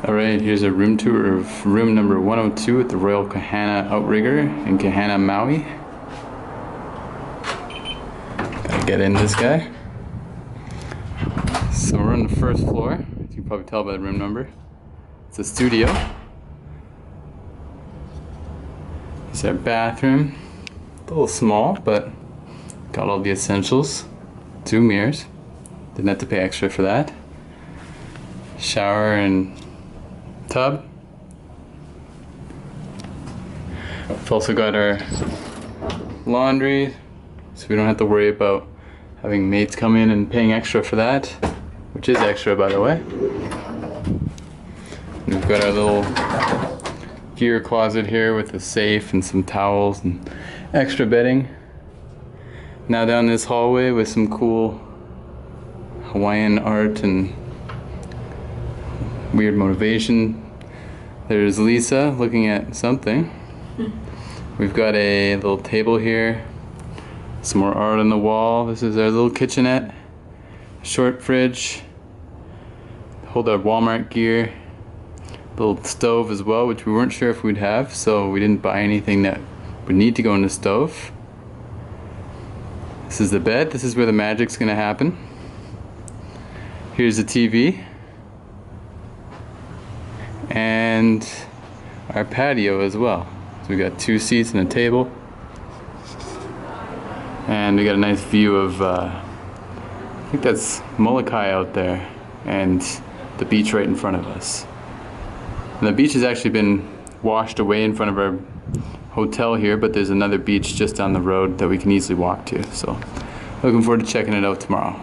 Alright, here's a room tour of room number 102 at the Royal Kahana Outrigger in Kahana Maui. Gotta get in this guy. So we're on the first floor, as you can probably tell by the room number. It's a studio. It's our bathroom. A little small, but got all the essentials. 2 mirrors. Didn't have to pay extra for that. Shower and tub. We've also got our laundry, so we don't have to worry about having maids come in and paying extra for that, which is extra, by the way. And we've got our little gear closet here with a safe and some towels and extra bedding. Now down this hallway with some cool Hawaiian art and weird motivation. There's Lisa looking at something. We've got a little table here, some more art on the wall. This is our little kitchenette, short fridge, hold our Walmart gear, little stove as well, which we weren't sure if we'd have, so we didn't buy anything that would need to go in the stove. This is the bed. This is where the magic's gonna happen. Here's the TV. And our patio as well. So we got 2 seats and a table. And we got a nice view of, I think that's Molokai out there, and the beach right in front of us. And the beach has actually been washed away in front of our hotel here, but there's another beach just down the road that we can easily walk to. So looking forward to checking it out tomorrow.